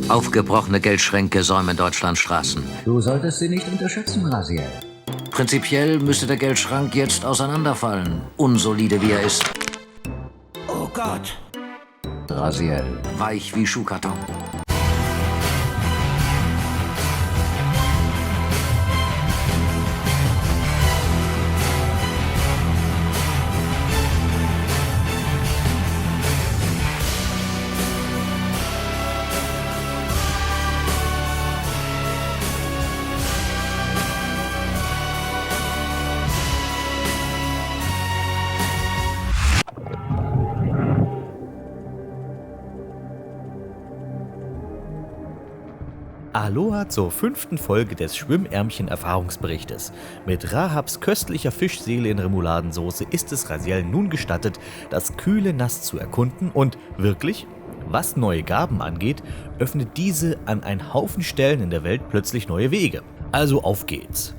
Aufgebrochene Geldschränke säumen Deutschlands Straßen. Du solltest sie nicht unterschätzen, Raziel. Prinzipiell müsste der Geldschrank jetzt auseinanderfallen, unsolide wie er ist. Oh Gott. Raziel. Weich wie Schuhkarton. Aloha zur 5. Folge des Schwimmärmchen-Erfahrungsberichtes. Mit Rahabs köstlicher Fischseele in Remouladensoße ist es Raziel nun gestattet, das kühle Nass zu erkunden und wirklich, was neue Gaben angeht, öffnet diese an einen Haufen Stellen in der Welt plötzlich neue Wege. Also auf geht's.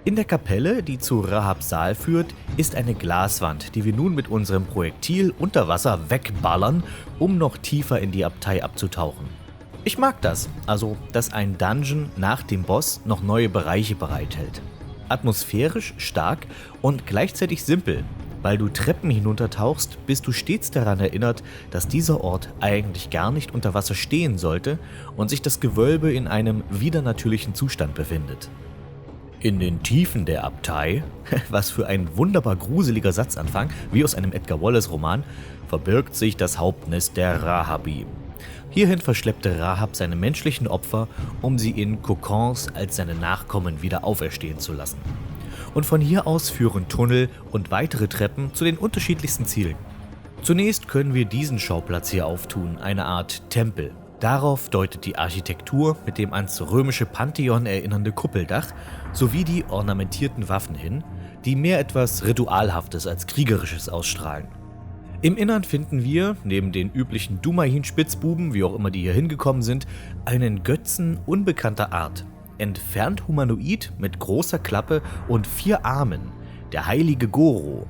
In der Kapelle, die zu Rahabs Saal führt, ist eine Glaswand, die wir nun mit unserem Projektil unter Wasser wegballern, um noch tiefer in die Abtei abzutauchen. Ich mag das, also dass ein Dungeon nach dem Boss noch neue Bereiche bereithält. Atmosphärisch stark und gleichzeitig simpel. Weil du Treppen hinuntertauchst, bist du stets daran erinnert, dass dieser Ort eigentlich gar nicht unter Wasser stehen sollte und sich das Gewölbe in einem widernatürlichen Zustand befindet. In den Tiefen der Abtei, was für ein wunderbar gruseliger Satzanfang, wie aus einem Edgar Wallace-Roman, verbirgt sich das Hauptnest der Rahabi. Hierhin verschleppte Rahab seine menschlichen Opfer, um sie in Kokons als seine Nachkommen wieder auferstehen zu lassen. Und von hier aus führen Tunnel und weitere Treppen zu den unterschiedlichsten Zielen. Zunächst können wir diesen Schauplatz hier auftun, eine Art Tempel. Darauf deutet die Architektur mit dem ans römische Pantheon erinnernde Kuppeldach sowie die ornamentierten Waffen hin, die mehr etwas Ritualhaftes als Kriegerisches ausstrahlen. Im Innern finden wir, neben den üblichen Dumahin-Spitzbuben, wie auch immer die hier hingekommen sind, einen Götzen unbekannter Art. Entfernt humanoid mit großer Klappe und 4 Armen, der heilige Goro.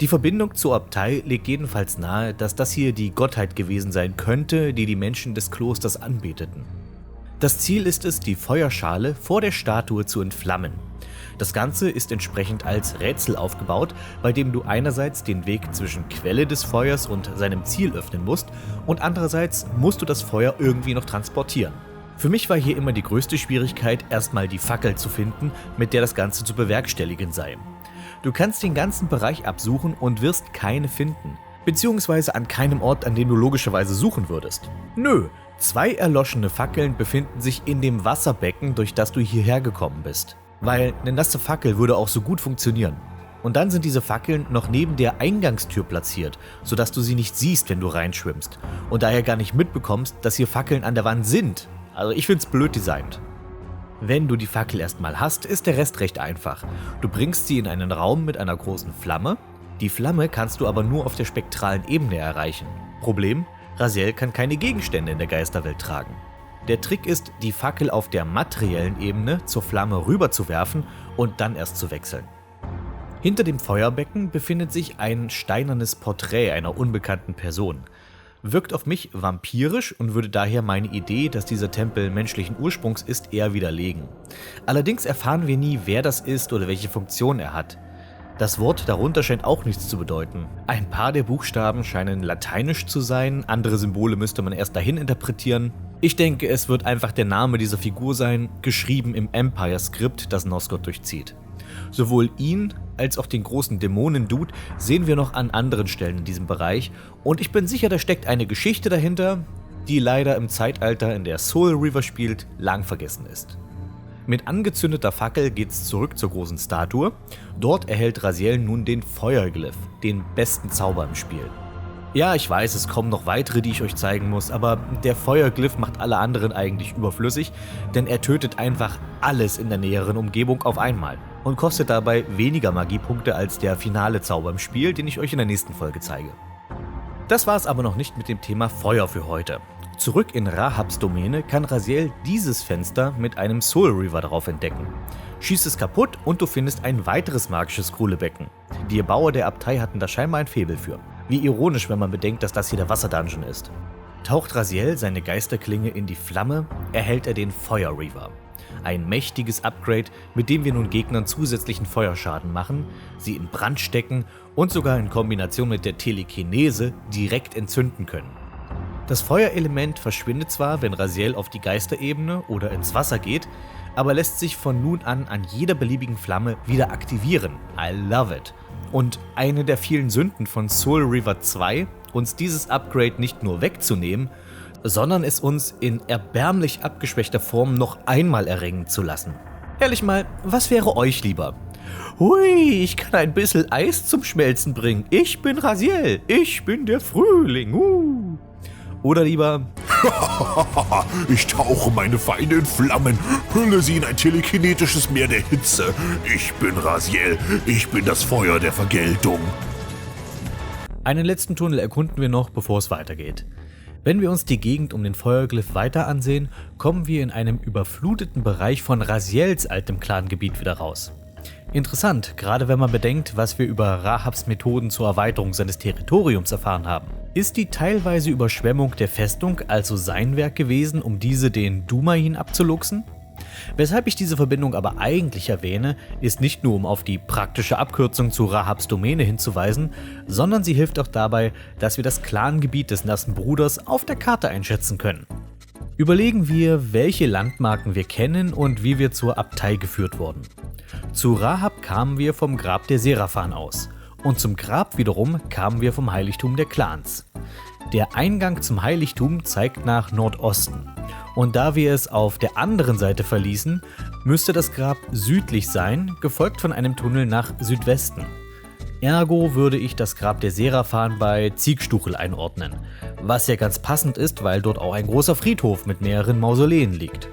Die Verbindung zur Abtei legt jedenfalls nahe, dass das hier die Gottheit gewesen sein könnte, die die Menschen des Klosters anbeteten. Das Ziel ist es, die Feuerschale vor der Statue zu entflammen. Das Ganze ist entsprechend als Rätsel aufgebaut, bei dem du einerseits den Weg zwischen Quelle des Feuers und seinem Ziel öffnen musst und andererseits musst du das Feuer irgendwie noch transportieren. Für mich war hier immer die größte Schwierigkeit, erstmal die Fackel zu finden, mit der das Ganze zu bewerkstelligen sei. Du kannst den ganzen Bereich absuchen und wirst keine finden, beziehungsweise an keinem Ort, an dem du logischerweise suchen würdest. Nö, 2 erloschene Fackeln befinden sich in dem Wasserbecken, durch das du hierher gekommen bist. Weil eine nasse Fackel würde auch so gut funktionieren. Und dann sind diese Fackeln noch neben der Eingangstür platziert, sodass du sie nicht siehst, wenn du reinschwimmst. Und daher gar nicht mitbekommst, dass hier Fackeln an der Wand sind. Also ich find's blöd designt. Wenn du die Fackel erstmal hast, ist der Rest recht einfach. Du bringst sie in einen Raum mit einer großen Flamme. Die Flamme kannst du aber nur auf der spektralen Ebene erreichen. Problem: Raziel kann keine Gegenstände in der Geisterwelt tragen. Der Trick ist, die Fackel auf der materiellen Ebene zur Flamme rüberzuwerfen und dann erst zu wechseln. Hinter dem Feuerbecken befindet sich ein steinernes Porträt einer unbekannten Person. Wirkt auf mich vampirisch und würde daher meine Idee, dass dieser Tempel menschlichen Ursprungs ist, eher widerlegen. Allerdings erfahren wir nie, wer das ist oder welche Funktion er hat. Das Wort darunter scheint auch nichts zu bedeuten. Ein paar der Buchstaben scheinen lateinisch zu sein, andere Symbole müsste man erst dahin interpretieren. Ich denke, es wird einfach der Name dieser Figur sein, geschrieben im Empire-Skript, das Nosgoth durchzieht. Sowohl ihn als auch den großen Dämonen-Dude sehen wir noch an anderen Stellen in diesem Bereich und ich bin sicher, da steckt eine Geschichte dahinter, die leider im Zeitalter, in der Soul River spielt, lang vergessen ist. Mit angezündeter Fackel geht's zurück zur großen Statue. Dort erhält Raziel nun den Feuerglyph, den besten Zauber im Spiel. Ja, ich weiß, es kommen noch weitere, die ich euch zeigen muss, aber der Feuerglyph macht alle anderen eigentlich überflüssig, denn er tötet einfach alles in der näheren Umgebung auf einmal und kostet dabei weniger Magiepunkte als der finale Zauber im Spiel, den ich euch in der nächsten Folge zeige. Das war es aber noch nicht mit dem Thema Feuer für heute. Zurück in Rahabs Domäne kann Raziel dieses Fenster mit einem Soul Reaver drauf entdecken. Schieß es kaputt und du findest ein weiteres magisches Kohlebecken. Die Erbauer der Abtei hatten da scheinbar ein Faible für. Wie ironisch, wenn man bedenkt, dass das hier der Wasserdungeon ist. Taucht Raziel seine Geisterklinge in die Flamme, erhält er den Feuer Reaver. Ein mächtiges Upgrade, mit dem wir nun Gegnern zusätzlichen Feuerschaden machen, sie in Brand stecken und sogar in Kombination mit der Telekinese direkt entzünden können. Das Feuerelement verschwindet zwar, wenn Raziel auf die Geisterebene oder ins Wasser geht, aber lässt sich von nun an jeder beliebigen Flamme wieder aktivieren. I love it. Und eine der vielen Sünden von Soul Reaver 2, uns dieses Upgrade nicht nur wegzunehmen, sondern es uns in erbärmlich abgeschwächter Form noch einmal erringen zu lassen. Ehrlich mal, was wäre euch lieber? Hui, ich kann ein bisschen Eis zum Schmelzen bringen. Ich bin Raziel, ich bin der Frühling. Oder lieber, Ich tauche meine Feinde in Flammen, hülle sie in ein telekinetisches Meer der Hitze. Ich bin Raziel, ich bin das Feuer der Vergeltung. einen letzten Tunnel erkunden wir noch, bevor es weitergeht. Wenn wir uns die Gegend um den Feuerglyph weiter ansehen, kommen wir in einem überfluteten Bereich von Raziels altem Clangebiet wieder raus. Interessant, gerade wenn man bedenkt, was wir über Rahabs Methoden zur Erweiterung seines Territoriums erfahren haben. Ist die teilweise Überschwemmung der Festung also sein Werk gewesen, um diese den Dumain abzuluxen? Weshalb ich diese Verbindung aber eigentlich erwähne, ist nicht nur, um auf die praktische Abkürzung zu Rahabs Domäne hinzuweisen, sondern sie hilft auch dabei, dass wir das Clangebiet des Nassen Bruders auf der Karte einschätzen können. Überlegen wir, welche Landmarken wir kennen und wie wir zur Abtei geführt wurden. Zu Rahab kamen wir vom Grab der Seraphan aus und zum Grab wiederum kamen wir vom Heiligtum der Clans. Der Eingang zum Heiligtum zeigt nach Nordosten und da wir es auf der anderen Seite verließen, müsste das Grab südlich sein, gefolgt von einem Tunnel nach Südwesten. Ergo würde ich das Grab der Seraphan bei Ziegstuchel einordnen, was ja ganz passend ist, weil dort auch ein großer Friedhof mit mehreren Mausoleen liegt.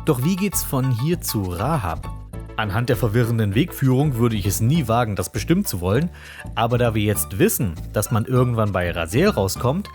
Doch wie geht's von hier zu Rahab? Anhand der verwirrenden Wegführung würde ich es nie wagen, das bestimmen zu wollen, aber da wir jetzt wissen, dass man irgendwann bei Raziel rauskommt,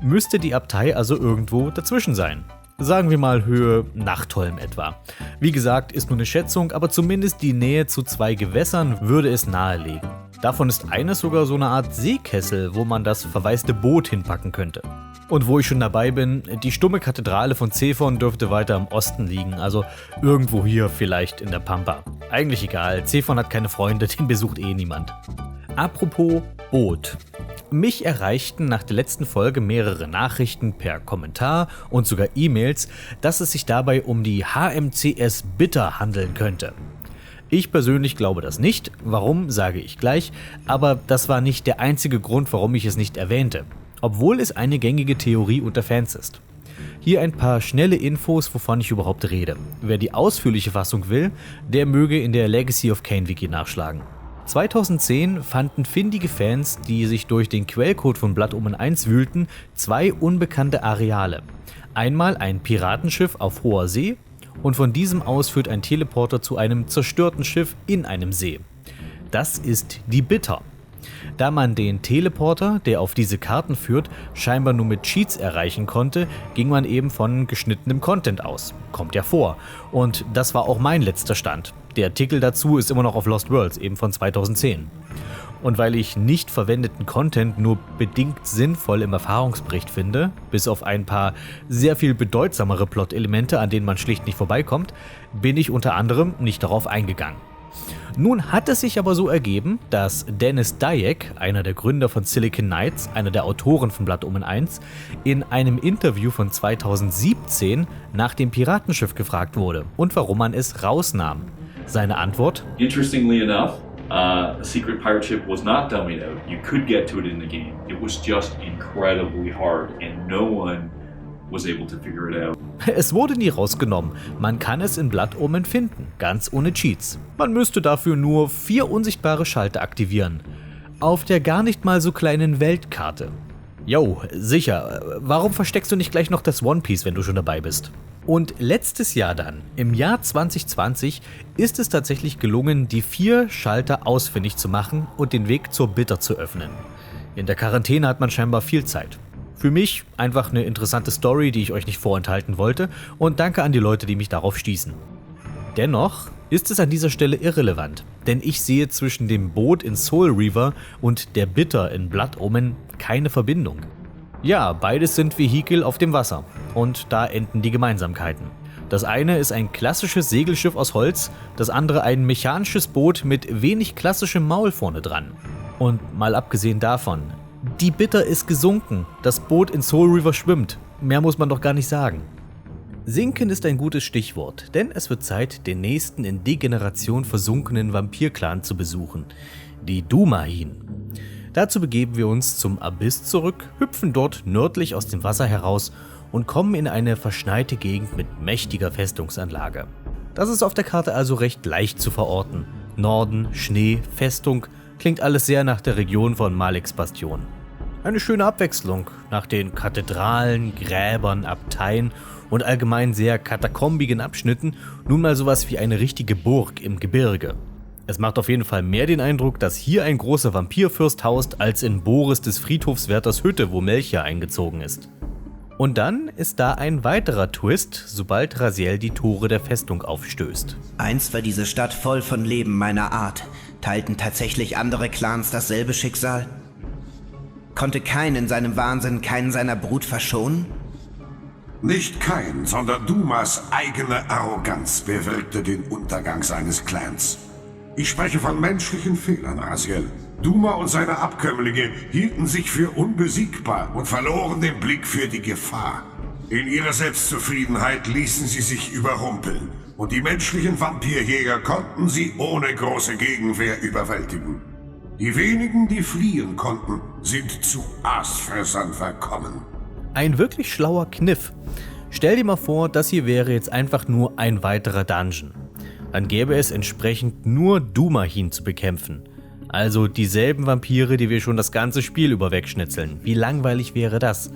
müsste die Abtei also irgendwo dazwischen sein. Sagen wir mal Höhe Nachtholm etwa. Wie gesagt, ist nur eine Schätzung, aber zumindest die Nähe zu zwei Gewässern würde es nahelegen. Davon ist eines sogar so eine Art Seekessel, wo man das verwaiste Boot hinpacken könnte. Und wo ich schon dabei bin, die stumme Kathedrale von Zephon dürfte weiter im Osten liegen, also irgendwo hier vielleicht in der Pampa. Eigentlich egal, Zephon hat keine Freunde, den besucht eh niemand. Apropos Boot. Mich erreichten nach der letzten Folge mehrere Nachrichten per Kommentar und sogar E-Mails, dass es sich dabei um die HMCS Bitter handeln könnte. Ich persönlich glaube das nicht, warum, sage ich gleich, aber das war nicht der einzige Grund, warum ich es nicht erwähnte, obwohl es eine gängige Theorie unter Fans ist. Hier ein paar schnelle Infos, wovon ich überhaupt rede. Wer die ausführliche Fassung will, der möge in der Legacy of Kain Wiki nachschlagen. 2010 fanden findige Fans, die sich durch den Quellcode von Blood Omen 1 wühlten, zwei unbekannte Areale. Einmal ein Piratenschiff auf hoher See und von diesem aus führt ein Teleporter zu einem zerstörten Schiff in einem See. Das ist die Bitter. Da man den Teleporter, der auf diese Karten führt, scheinbar nur mit Cheats erreichen konnte, ging man eben von geschnittenem Content aus. Kommt ja vor. Und das war auch mein letzter Stand. Der Artikel dazu ist immer noch auf Lost Worlds, eben von 2010. Und weil ich nicht verwendeten Content nur bedingt sinnvoll im Erfahrungsbericht finde, bis auf ein paar sehr viel bedeutsamere Plot-Elemente, an denen man schlicht nicht vorbeikommt, bin ich unter anderem nicht darauf eingegangen. Nun hat es sich aber so ergeben, dass Dennis Dyack, einer der Gründer von Silicon Knights, einer der Autoren von Blood Omen 1, in einem Interview von 2017 nach dem Piratenschiff gefragt wurde und warum man es rausnahm. Seine Antwort: Interestingly enough, the secret pirate ship was not dummied out. You could get to it in the game. It was just incredibly hard and no one was able to figure it out. Es wurde nie rausgenommen. Man kann es in Blood Omen finden, ganz ohne Cheats. Man müsste dafür nur 4 unsichtbare Schalter aktivieren. Auf der gar nicht mal so kleinen Weltkarte. Jo, sicher. Warum versteckst du nicht gleich noch das One Piece, wenn du schon dabei bist? Und letztes Jahr dann, im Jahr 2020, ist es tatsächlich gelungen, die 4 Schalter ausfindig zu machen und den Weg zur Bitter zu öffnen. In der Quarantäne hat man scheinbar viel Zeit. Für mich einfach eine interessante Story, die ich euch nicht vorenthalten wollte, und danke an die Leute, die mich darauf stießen. Dennoch ist es an dieser Stelle irrelevant, denn ich sehe zwischen dem Boot in Soul Reaver und der Bitter in Blood Omen keine Verbindung. Ja, beides sind Vehikel auf dem Wasser. Und da enden die Gemeinsamkeiten. Das eine ist ein klassisches Segelschiff aus Holz, das andere ein mechanisches Boot mit wenig klassischem Maul vorne dran. Und mal abgesehen davon, die Bitter ist gesunken, das Boot in Soul River schwimmt. Mehr muss man doch gar nicht sagen. Sinken ist ein gutes Stichwort, denn es wird Zeit, den nächsten in Degeneration versunkenen Vampir-Clan zu besuchen, die Dumahin. Dazu begeben wir uns zum Abyss zurück, hüpfen dort nördlich aus dem Wasser heraus und kommen in eine verschneite Gegend mit mächtiger Festungsanlage. Das ist auf der Karte also recht leicht zu verorten. Norden, Schnee, Festung, klingt alles sehr nach der Region von Maleks Bastion. Eine schöne Abwechslung nach den Kathedralen, Gräbern, Abteien und allgemein sehr katakombigen Abschnitten, nun mal sowas wie eine richtige Burg im Gebirge. Es macht auf jeden Fall mehr den Eindruck, dass hier ein großer Vampirfürst haust, als in Boris des Friedhofswärters Hütte, wo Melchior eingezogen ist. Und dann ist da ein weiterer Twist, sobald Raziel die Tore der Festung aufstößt. Einst war diese Stadt voll von Leben meiner Art. Teilten tatsächlich andere Clans dasselbe Schicksal? Konnte Kain in seinem Wahnsinn keinen seiner Brut verschonen? Nicht Kain, sondern Dumas eigene Arroganz bewirkte den Untergang seines Clans. Ich spreche von menschlichen Fehlern, Raziel. Duma und seine Abkömmlinge hielten sich für unbesiegbar und verloren den Blick für die Gefahr. In ihrer Selbstzufriedenheit ließen sie sich überrumpeln und die menschlichen Vampirjäger konnten sie ohne große Gegenwehr überwältigen. Die wenigen, die fliehen konnten, sind zu Aasfressern verkommen. Ein wirklich schlauer Kniff. Stell dir mal vor, das hier wäre jetzt einfach nur ein weiterer Dungeon. Dann gäbe es entsprechend nur Dumahin zu bekämpfen. Also dieselben Vampire, die wir schon das ganze Spiel über wegschnitzeln. Wie langweilig wäre das?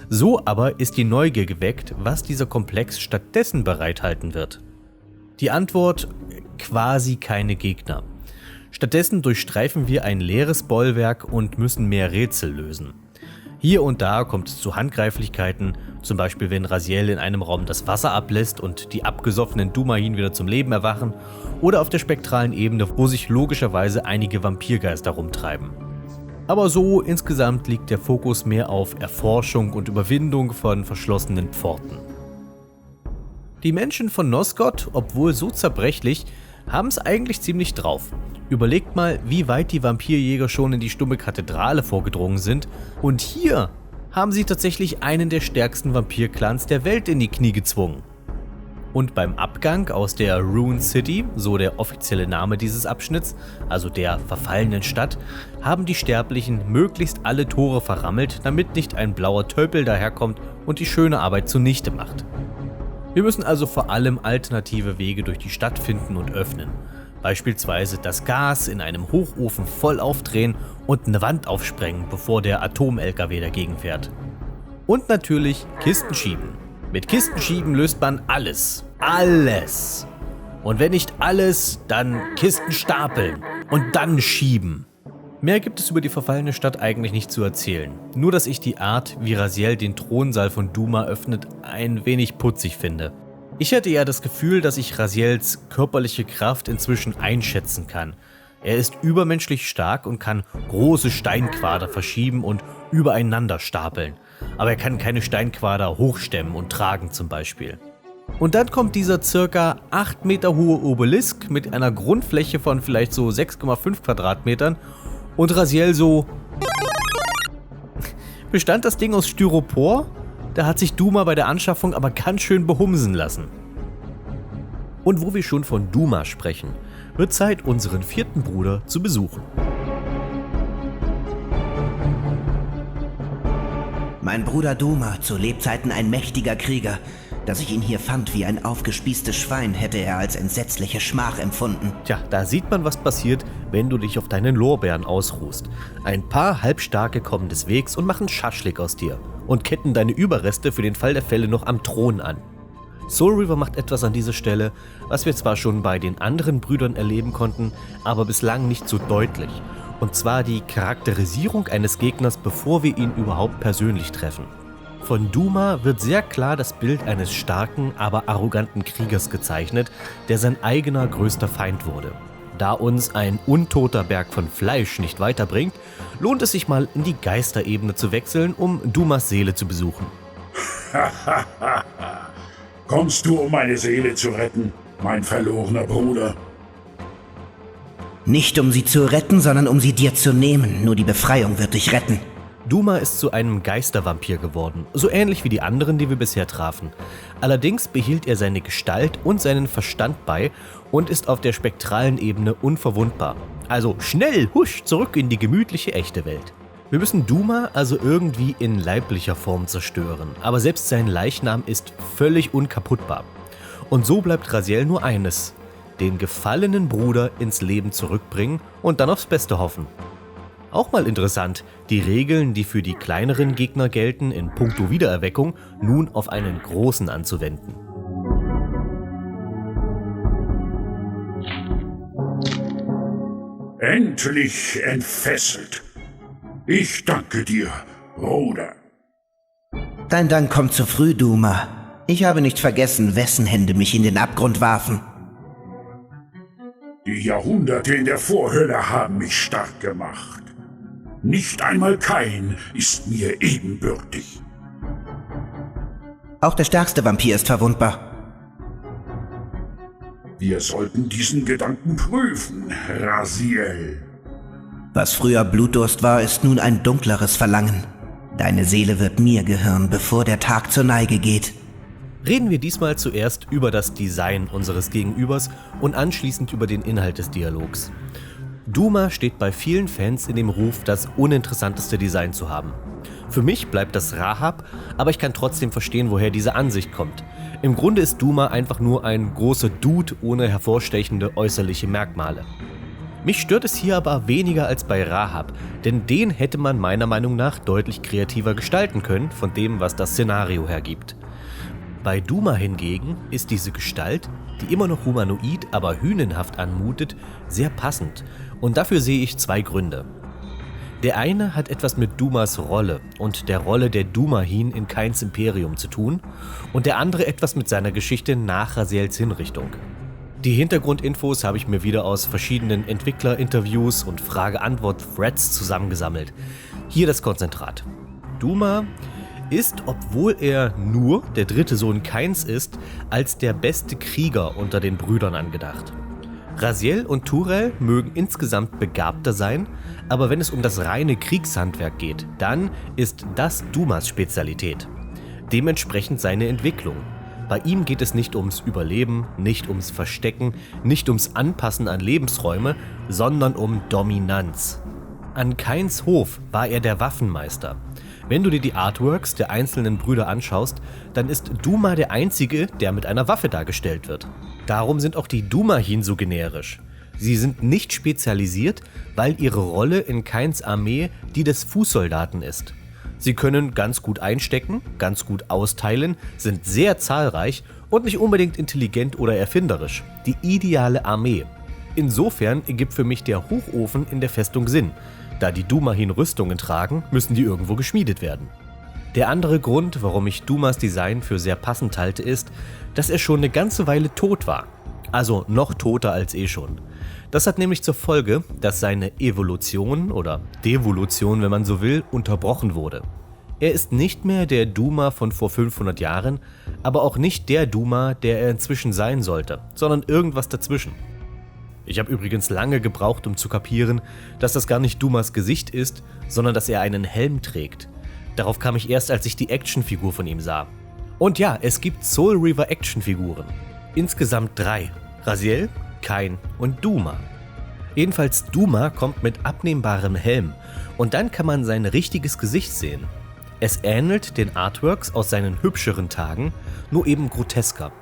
So aber ist die Neugier geweckt, was dieser Komplex stattdessen bereithalten wird. Die Antwort: quasi keine Gegner. Stattdessen durchstreifen wir ein leeres Bollwerk und müssen mehr Rätsel lösen. Hier und da kommt es zu Handgreiflichkeiten, zum Beispiel wenn Raziel in einem Raum das Wasser ablässt und die abgesoffenen Dumahin wieder zum Leben erwachen, oder auf der spektralen Ebene, wo sich logischerweise einige Vampirgeister rumtreiben. Aber so insgesamt liegt der Fokus mehr auf Erforschung und Überwindung von verschlossenen Pforten. Die Menschen von Nosgoth, obwohl so zerbrechlich, haben es eigentlich ziemlich drauf. Überlegt mal, wie weit die Vampirjäger schon in die stumme Kathedrale vorgedrungen sind, und hier haben sie tatsächlich einen der stärksten Vampirclans der Welt in die Knie gezwungen. Und beim Abgang aus der Ruined City, so der offizielle Name dieses Abschnitts, also der verfallenen Stadt, haben die Sterblichen möglichst alle Tore verrammelt, damit nicht ein blauer Tölpel daherkommt und die schöne Arbeit zunichte macht. Wir müssen also vor allem alternative Wege durch die Stadt finden und öffnen. Beispielsweise das Gas in einem Hochofen voll aufdrehen und eine Wand aufsprengen, bevor der Atom-LKW dagegen fährt. Und natürlich Kisten schieben. Mit Kisten schieben löst man alles. Alles. Und wenn nicht alles, dann Kisten stapeln und dann schieben. Mehr gibt es über die verfallene Stadt eigentlich nicht zu erzählen. Nur, dass ich die Art, wie Raziel den Thronsaal von Duma öffnet, ein wenig putzig finde. Ich hatte ja das Gefühl, dass ich Raziels körperliche Kraft inzwischen einschätzen kann. Er ist übermenschlich stark und kann große Steinquader verschieben und übereinander stapeln. Aber er kann keine Steinquader hochstemmen und tragen zum Beispiel. Und dann kommt dieser circa 8 Meter hohe Obelisk mit einer Grundfläche von vielleicht so 6,5 Quadratmetern und Raziel so... Bestand das Ding aus Styropor? Da hat sich Duma bei der Anschaffung aber ganz schön behumsen lassen. Und wo wir schon von Duma sprechen, wird Zeit, unseren 4. Bruder zu besuchen. Mein Bruder Duma, zu Lebzeiten ein mächtiger Krieger. Dass ich ihn hier fand wie ein aufgespießtes Schwein, hätte er als entsetzliche Schmach empfunden. Tja, da sieht man, was passiert, wenn du dich auf deinen Lorbeeren ausruhst. Ein paar Halbstarke kommen des Wegs und machen Schaschlik aus dir und ketten deine Überreste für den Fall der Fälle noch am Thron an. Soul River macht etwas an dieser Stelle, was wir zwar schon bei den anderen Brüdern erleben konnten, aber bislang nicht so deutlich. Und zwar die Charakterisierung eines Gegners, bevor wir ihn überhaupt persönlich treffen. Von Duma wird sehr klar das Bild eines starken, aber arroganten Kriegers gezeichnet, der sein eigener größter Feind wurde. Da uns ein untoter Berg von Fleisch nicht weiterbringt, lohnt es sich mal in die Geisterebene zu wechseln, um Dumas Seele zu besuchen. Kommst du, um meine Seele zu retten, mein verlorener Bruder? Nicht um sie zu retten, sondern um sie dir zu nehmen. Nur die Befreiung wird dich retten. Duma ist zu einem Geistervampir geworden, so ähnlich wie die anderen, die wir bisher trafen. Allerdings behielt er seine Gestalt und seinen Verstand bei und ist auf der spektralen Ebene unverwundbar. Also schnell, husch, zurück in die gemütliche, echte Welt. Wir müssen Duma also irgendwie in leiblicher Form zerstören, aber selbst sein Leichnam ist völlig unkaputtbar. Und so bleibt Raziel nur eines: den gefallenen Bruder ins Leben zurückbringen und dann aufs Beste hoffen. Auch mal interessant, die Regeln, die für die kleineren Gegner gelten, in puncto Wiedererweckung, nun auf einen großen anzuwenden. Endlich entfesselt. Ich danke dir, Bruder. Dein Dank kommt zu früh, Duma. Ich habe nicht vergessen, wessen Hände mich in den Abgrund warfen. Die Jahrhunderte in der Vorhölle haben mich stark gemacht. Nicht einmal Kain ist mir ebenbürtig. Auch der stärkste Vampir ist verwundbar. Wir sollten diesen Gedanken prüfen, Raziel. Was früher Blutdurst war, ist nun ein dunkleres Verlangen. Deine Seele wird mir gehören, bevor der Tag zur Neige geht. Reden wir diesmal zuerst über das Design unseres Gegenübers und anschließend über den Inhalt des Dialogs. Duma steht bei vielen Fans in dem Ruf, das uninteressanteste Design zu haben. Für mich bleibt das Rahab, aber ich kann trotzdem verstehen, woher diese Ansicht kommt. Im Grunde ist Duma einfach nur ein großer Dude ohne hervorstechende äußerliche Merkmale. Mich stört es hier aber weniger als bei Rahab, denn den hätte man meiner Meinung nach deutlich kreativer gestalten können von dem, was das Szenario hergibt. Bei Duma hingegen ist diese Gestalt, die immer noch humanoid, aber hünenhaft anmutet, sehr passend. Und dafür sehe ich zwei Gründe. Der eine hat etwas mit Dumas Rolle und der Rolle der Dumahin in Kains Imperium zu tun und der andere etwas mit seiner Geschichte nach Raziels Hinrichtung. Die Hintergrundinfos habe ich mir wieder aus verschiedenen Entwicklerinterviews und Frage-Antwort-Threads zusammengesammelt. Hier das Konzentrat. Duma ist, obwohl er nur der dritte Sohn Kains ist, als der beste Krieger unter den Brüdern angedacht. Raziel und Turel mögen insgesamt begabter sein, aber wenn es um das reine Kriegshandwerk geht, dann ist das Dumas Spezialität. Dementsprechend seine Entwicklung. Bei ihm geht es nicht ums Überleben, nicht ums Verstecken, nicht ums Anpassen an Lebensräume, sondern um Dominanz. An Kains Hof war er der Waffenmeister. Wenn du dir die Artworks der einzelnen Brüder anschaust, dann ist Duma der einzige, der mit einer Waffe dargestellt wird. Darum sind auch die Dumahin so generisch. Sie sind nicht spezialisiert, weil ihre Rolle in Kains Armee die des Fußsoldaten ist. Sie können ganz gut einstecken, ganz gut austeilen, sind sehr zahlreich und nicht unbedingt intelligent oder erfinderisch. Die ideale Armee. Insofern ergibt für mich der Hochofen in der Festung Sinn. Da die Dumahin Rüstungen tragen, müssen die irgendwo geschmiedet werden. Der andere Grund, warum ich Dumas Design für sehr passend halte, ist, dass er schon eine ganze Weile tot war. Also noch toter als eh schon. Das hat nämlich zur Folge, dass seine Evolution oder Devolution, wenn man so will, unterbrochen wurde. Er ist nicht mehr der Duma von vor 500 Jahren, aber auch nicht der Duma, der er inzwischen sein sollte, sondern irgendwas dazwischen. Ich habe übrigens lange gebraucht, um zu kapieren, dass das gar nicht Dumas Gesicht ist, sondern dass er einen Helm trägt. Darauf kam ich erst, als ich die Actionfigur von ihm sah. Und ja, es gibt Soul Reaver Actionfiguren. Insgesamt 3. Raziel, Kain und Duma. Jedenfalls Duma kommt mit abnehmbarem Helm und dann kann man sein richtiges Gesicht sehen. Es ähnelt den Artworks aus seinen hübscheren Tagen, nur eben grotesker.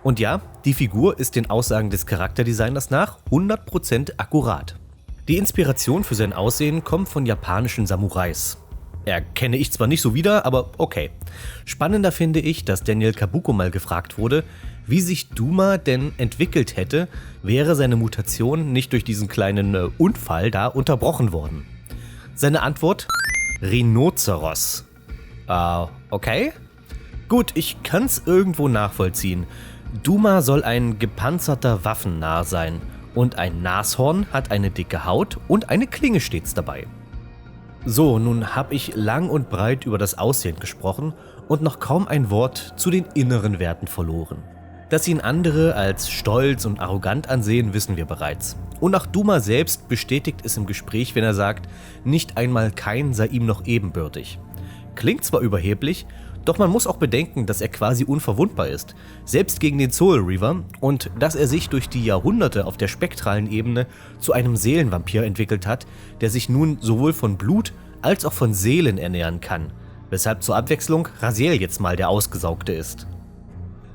Und ja, die Figur ist den Aussagen des Charakterdesigners nach 100% akkurat. Die Inspiration für sein Aussehen kommt von japanischen Samurais. Erkenne ich zwar nicht so wieder, aber okay. Spannender finde ich, dass Daniel Kabuko mal gefragt wurde, wie sich Duma denn entwickelt hätte, wäre seine Mutation nicht durch diesen kleinen Unfall da unterbrochen worden. Seine Antwort? Rhinoceros. Okay? Gut, ich kann's irgendwo nachvollziehen. Duma soll ein gepanzerter Waffennarr sein Und ein Nashorn hat eine dicke Haut und eine Klinge stets dabei. So, nun habe ich lang und breit über das Aussehen gesprochen und noch kaum ein Wort zu den inneren Werten verloren. Dass ihn andere als stolz und arrogant ansehen, wissen wir bereits. Und auch Duma selbst bestätigt es im Gespräch, wenn er sagt, nicht einmal Kain sei ihm noch ebenbürtig. Klingt zwar überheblich, doch man muss auch bedenken, dass er quasi unverwundbar ist, selbst gegen den Soul Reaver, und dass er sich durch die Jahrhunderte auf der spektralen Ebene zu einem Seelenvampir entwickelt hat, der sich nun sowohl von Blut als auch von Seelen ernähren kann, weshalb zur Abwechslung Raziel jetzt mal der Ausgesaugte ist.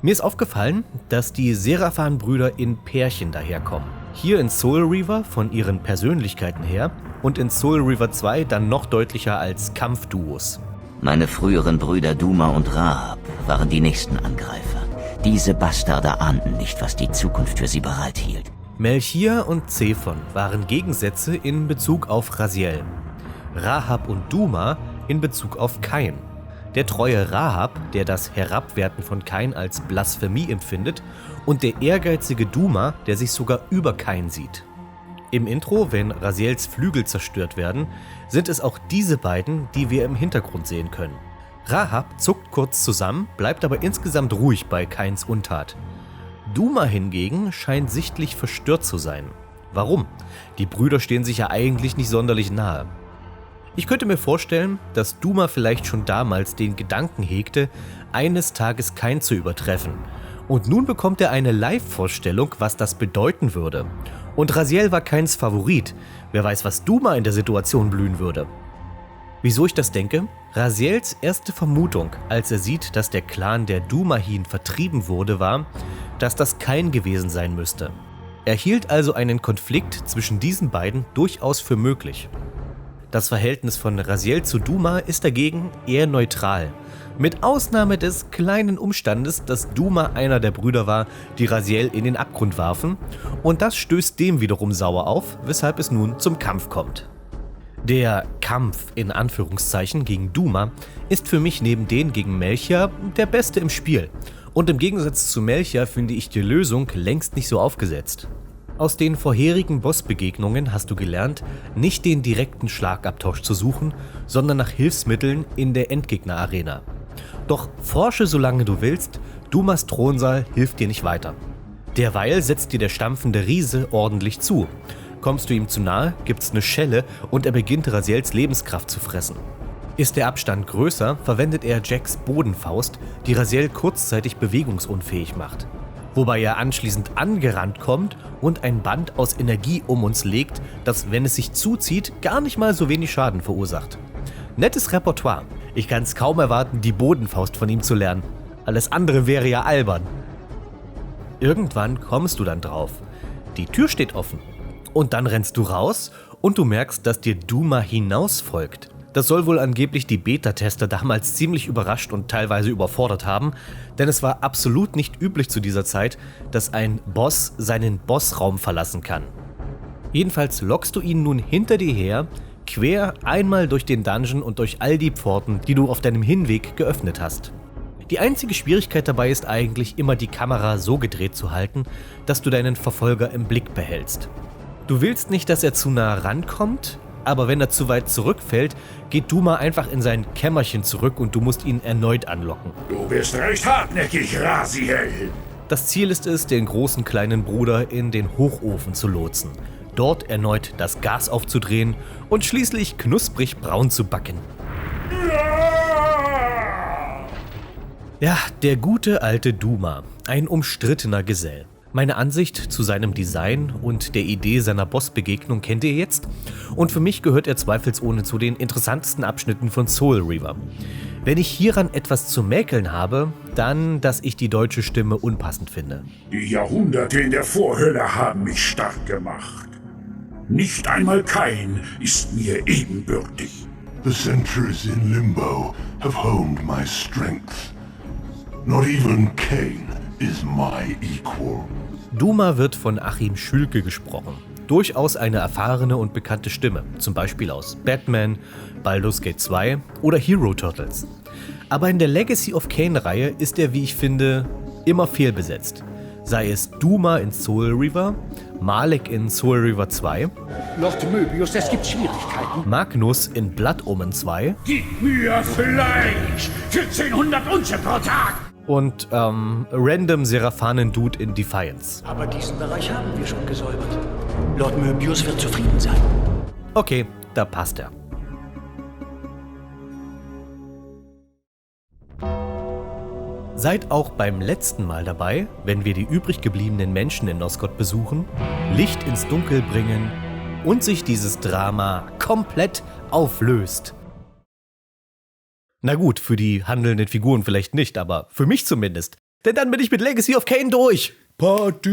Mir ist aufgefallen, dass die Seraphan-Brüder in Pärchen daherkommen. Hier in Soul Reaver von ihren Persönlichkeiten her und in Soul Reaver 2 dann noch deutlicher als Kampfduos. Meine früheren Brüder Duma und Rahab waren die nächsten Angreifer. Diese Bastarde ahnten nicht, was die Zukunft für sie bereithielt. Melchior und Zephon waren Gegensätze in Bezug auf Raziel. Rahab und Duma in Bezug auf Kain. Der treue Rahab, der das Herabwerten von Kain als Blasphemie empfindet, und der ehrgeizige Duma, der sich sogar über Kain sieht. Im Intro, wenn Raziels Flügel zerstört werden, sind es auch diese beiden, die wir im Hintergrund sehen können. Rahab zuckt kurz zusammen, bleibt aber insgesamt ruhig bei Kains Untat. Duma hingegen scheint sichtlich verstört zu sein. Warum? Die Brüder stehen sich ja eigentlich nicht sonderlich nahe. Ich könnte mir vorstellen, dass Duma vielleicht schon damals den Gedanken hegte, eines Tages Kain zu übertreffen. Und nun bekommt er eine Live-Vorstellung, was das bedeuten würde. Und Raziel war Kains Favorit. Wer weiß, was Duma in der Situation blühen würde. Wieso ich das denke? Raziels erste Vermutung, als er sieht, dass der Clan der Dumahin vertrieben wurde, war, dass das Kain gewesen sein müsste. Er hielt also einen Konflikt zwischen diesen beiden durchaus für möglich. Das Verhältnis von Raziel zu Duma ist dagegen eher neutral. Mit Ausnahme des kleinen Umstandes, dass Duma einer der Brüder war, die Raziel in den Abgrund warfen, und das stößt dem wiederum sauer auf, weshalb es nun zum Kampf kommt. Der Kampf in Anführungszeichen gegen Duma ist für mich neben den gegen Melchior der beste im Spiel. Und im Gegensatz zu Melchior finde ich die Lösung längst nicht so aufgesetzt. Aus den vorherigen Bossbegegnungen hast du gelernt, nicht den direkten Schlagabtausch zu suchen, sondern nach Hilfsmitteln in der Endgegner-Arena. Doch forsche solange du willst, Dumas Thronsaal hilft dir nicht weiter. Derweil setzt dir der stampfende Riese ordentlich zu. Kommst du ihm zu nahe, gibt's eine Schelle und er beginnt Raziels Lebenskraft zu fressen. Ist der Abstand größer, verwendet er Jacks Bodenfaust, die Raziel kurzzeitig bewegungsunfähig macht. Wobei er anschließend angerannt kommt und ein Band aus Energie um uns legt, das, wenn es sich zuzieht, gar nicht mal so wenig Schaden verursacht. Nettes Repertoire. Ich kann es kaum erwarten, die Bodenfaust von ihm zu lernen. Alles andere wäre ja albern. Irgendwann kommst du dann drauf. Die Tür steht offen. Und dann rennst du raus und du merkst, dass dir Duma hinaus folgt. Das soll wohl angeblich die Beta-Tester damals ziemlich überrascht und teilweise überfordert haben, denn es war absolut nicht üblich zu dieser Zeit, dass ein Boss seinen Bossraum verlassen kann. Jedenfalls lockst du ihn nun hinter dir her, quer einmal durch den Dungeon und durch all die Pforten, die du auf deinem Hinweg geöffnet hast. Die einzige Schwierigkeit dabei ist eigentlich immer die Kamera so gedreht zu halten, dass du deinen Verfolger im Blick behältst. Du willst nicht, dass er zu nah rankommt, aber wenn er zu weit zurückfällt, geht Duma einfach in sein Kämmerchen zurück und du musst ihn erneut anlocken. Du bist recht hartnäckig, Raziel. Das Ziel ist es, den großen kleinen Bruder in den Hochofen zu lotsen, dort erneut das Gas aufzudrehen und schließlich knusprig braun zu backen. Ja, der gute alte Duma, ein umstrittener Gesell. Meine Ansicht zu seinem Design und der Idee seiner Bossbegegnung kennt ihr jetzt und für mich gehört er zweifelsohne zu den interessantesten Abschnitten von Soul Reaver. Wenn ich hieran etwas zu mäkeln habe, dann, dass ich die deutsche Stimme unpassend finde. Die Jahrhunderte in der Vorhölle haben mich stark gemacht. Nicht einmal Kain ist mir ebenbürtig. The centuries in Limbo have honed my strength. Not even Kain is my equal. Duma wird von Achim Schülke gesprochen. Durchaus eine erfahrene und bekannte Stimme, zum Beispiel aus Batman, Baldur's Gate 2 oder Hero Turtles. Aber in der Legacy of Kain-Reihe ist er, wie ich finde, immer fehlbesetzt. Sei es Duma in Soul River, Malek in Soul River 2, Lord Möbius, es gibt Schwierigkeiten. Magnus in Blood Omen 2 Gib mir Fleisch! 1400 Unze pro Tag! und Random Seraphanen-Dude in Defiance. Aber diesen Bereich haben wir schon gesäubert. Lord Möbius wird zufrieden sein. Okay, da passt er. Seid auch beim letzten Mal dabei, wenn wir die übrig gebliebenen Menschen in Nosgoth besuchen, Licht ins Dunkel bringen und sich dieses Drama komplett auflöst. Na gut, für die handelnden Figuren vielleicht nicht, aber für mich zumindest. Denn dann bin ich mit Legacy of Kain durch. Party!